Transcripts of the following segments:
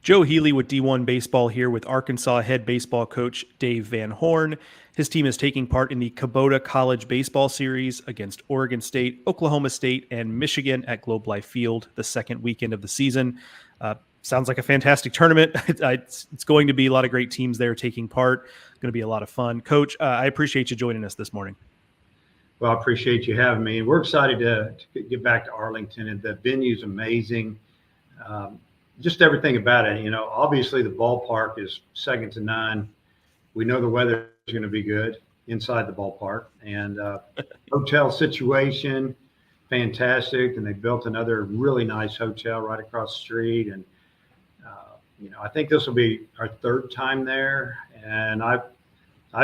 Joe Healy with D1 Baseball here with Arkansas head baseball coach Dave Van Horn. His team is taking part in the Kubota College Baseball Series against Oregon State, Oklahoma State, and Michigan at Globe Life Field the second weekend of the season. Sounds like a fantastic tournament. It's going to be a lot of great teams there taking part. Going to be a lot of fun. Coach, I appreciate you joining us this morning. Well, I appreciate you having me. We're excited to get back to Arlington, and the venue's amazing. Just everything about it. Obviously the ballpark is second to none. We know the weather is going to be good inside the ballpark, and hotel situation, fantastic. And they built another really nice hotel right across the street. And, I think this will be our third time there. And I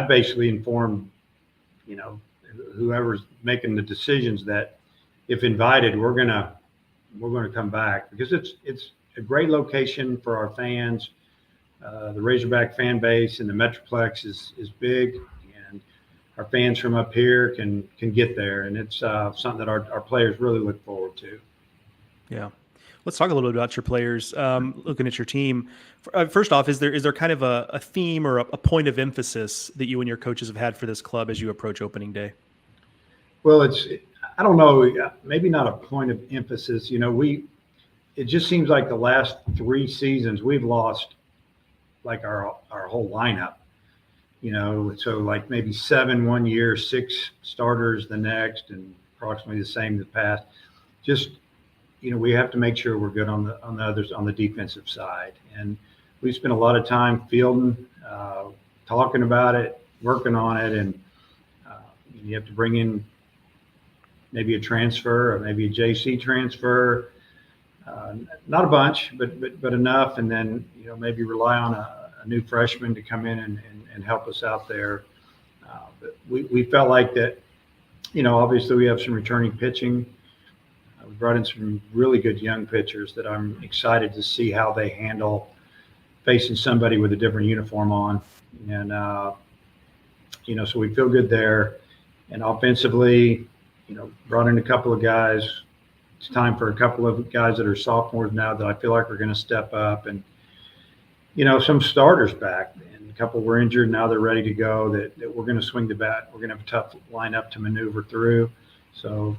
basically informed, whoever's making the decisions that if invited, we're going to come back, because it's a great location for our fans. The Razorback fan base in the Metroplex is big, and our fans from up here can get there, and it's something that our players really look forward to. Yeah. Let's talk a little bit about your players. Looking at your team, first off, is there kind of a theme or a point of emphasis that you and your coaches have had for this club as you approach opening day? Well, I don't know, maybe not a point of emphasis. It just seems like the last 3 seasons we've lost like our whole lineup, so like maybe 7 one year, 6 starters the next, and approximately the same the past. Just, we have to make sure we're good on the others, on the defensive side. And we spent a lot of time fielding, talking about it, working on it. And you have to bring in maybe a transfer or maybe a JC transfer. Not a bunch, but enough. And then, maybe rely on a new freshman to come in and help us out there. But we felt like that, obviously we have some returning pitching. We brought in some really good young pitchers that I'm excited to see how they handle facing somebody with a different uniform on. And, so we feel good there. And offensively, brought in a couple of guys. It's time for a couple of guys that are sophomores now that I feel like are going to step up, and some starters back, and a couple were injured. Now they're ready to go. That we're going to swing the bat. We're going to have a tough lineup to maneuver through. So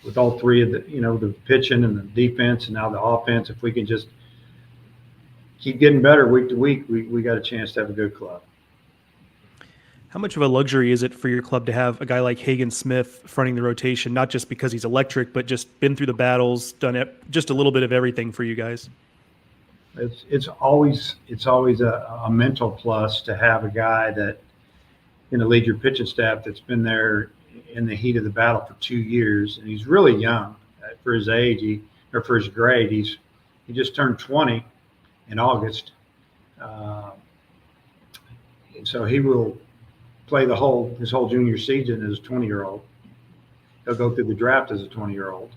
with all three of the pitching and the defense and now the offense, if we can just keep getting better week to week, we got a chance to have a good club. How much of a luxury is it for your club to have a guy like Hagen Smith fronting the rotation, not just because he's electric, but just been through the battles, done it, just a little bit of everything for you guys? It's always a mental plus to have a guy that lead your pitching staff that's been there in the heat of the battle for 2 years, and he's really young for his age, or for his grade. He just turned 20 in August, and so he will play his whole junior season as a 20-year-old. He'll go through the draft as a 20-year-old,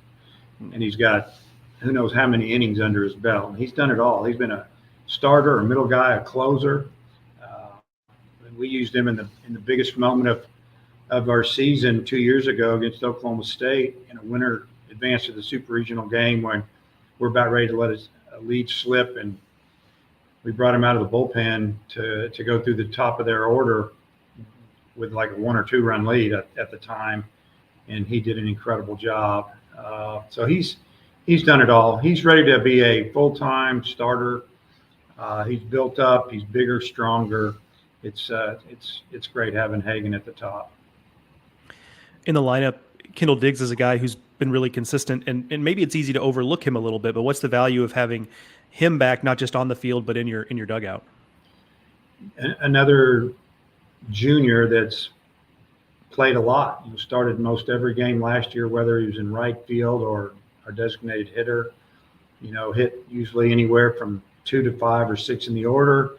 and he's got who knows how many innings under his belt. And he's done it all. He's been a starter, a middle guy, a closer. And we used him in the biggest moment of our season 2 years ago against Oklahoma State in a winter advance to the super regional game when we're about ready to let his lead slip, and we brought him out of the bullpen to go through the top of their order with like a 1 or 2 run lead at the time, and he did an incredible job. So he's done it all. He's ready to be a full-time starter. He's built up. He's bigger, stronger. It's great having Hagen at the top. In the lineup, Kendall Diggs is a guy who's been really consistent, and maybe it's easy to overlook him a little bit, but what's the value of having him back, not just on the field, but in your dugout? Another junior that's played a lot. Started most every game last year, whether he was in right field or our designated hitter. Hit usually anywhere from 2 to 5 or 6 in the order.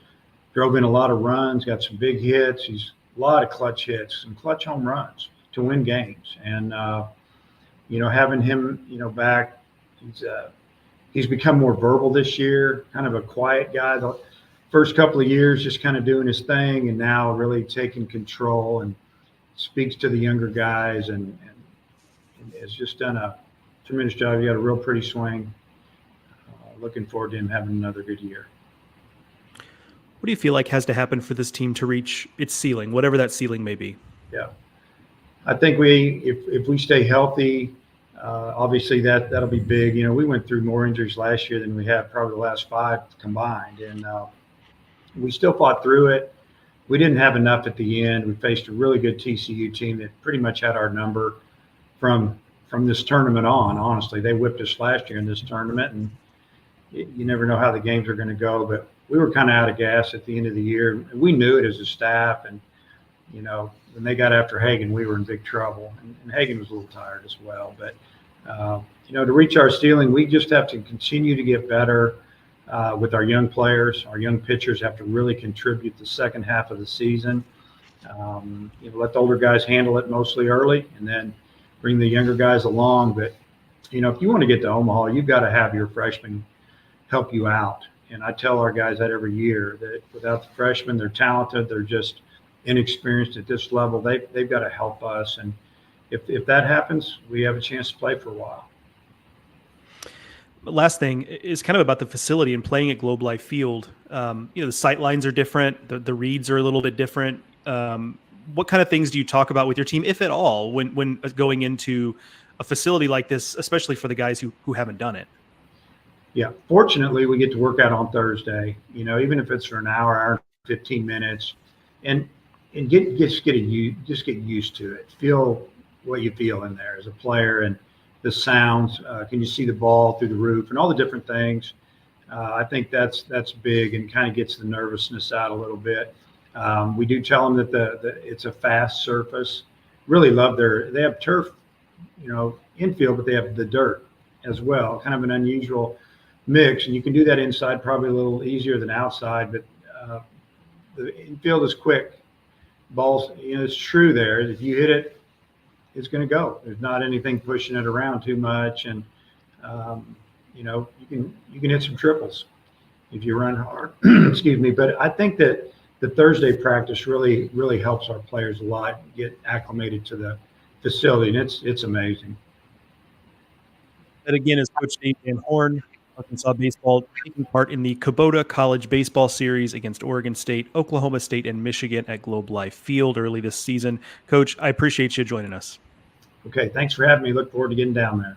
Drove in a lot of runs, got some big hits. He's a lot of clutch hits, some clutch home runs to win games. And having him back, he's become more verbal this year, kind of a quiet guy. The first couple of years just kind of doing his thing, and now really taking control and speaks to the younger guys, and has just done a tremendous job. He got a real pretty swing. Looking forward to him having another good year. do you feel like has to happen for this team to reach its ceiling, whatever that ceiling may be? Yeah. I think if we stay healthy, obviously that'll be big. You know, we went through more injuries last year than we have probably the last 5 combined, and we still fought through it. We didn't have enough at the end. We faced a really good TCU team that pretty much had our number from this tournament on. Honestly, they whipped us last year in this tournament, and you never know how the games are going to go. But we were kind of out of gas at the end of the year. We knew it as a staff, and you know, when they got after Hagen, we were in big trouble, and Hagen was a little tired as well. But you know, to reach our ceiling, we just have to continue to get better with our young players. Our young pitchers have to really contribute the second half of the season. You know, let the older guys handle it mostly early, and then bring the younger guys along. But you know, if you want to get to Omaha, you've got to have your freshmen help you out. And I tell our guys that every year, that without the freshmen, they're talented, they're just inexperienced at this level. They've got to help us, and if that happens, we have a chance to play for a while. Last thing is kind of about the facility and playing at Globe Life Field. You know, the sight lines are different, the reads are a little bit different. What kind of things do you talk about with your team, if at all, when going into a facility like this, especially for the guys who haven't done it? Yeah, fortunately, we get to work out on Thursday. You know, even if it's for an hour and 15 minutes, and just get used to it. Feel what you feel in there as a player, and the sounds. Can you see the ball through the roof and all the different things? I think that's big and kind of gets the nervousness out a little bit. We do tell them that it's a fast surface. Really love they have turf, you know, infield, but they have the dirt as well. Kind of an unusual mix, and you can do that inside probably a little easier than outside. But the infield is quick. Balls, you know, it's true there. If you hit it, it's going to go. There's not anything pushing it around too much, and you know, you can hit some triples if you run hard. Excuse me. But I think that the Thursday practice really helps our players a lot get acclimated to the facility, and it's amazing. That again is Coach Dave Van Horn, Arkansas baseball, taking part in the Kubota College Baseball Series against Oregon State, Oklahoma State, and Michigan at Globe Life Field early this season. Coach, I appreciate you joining us. Okay, thanks for having me. Look forward to getting down there.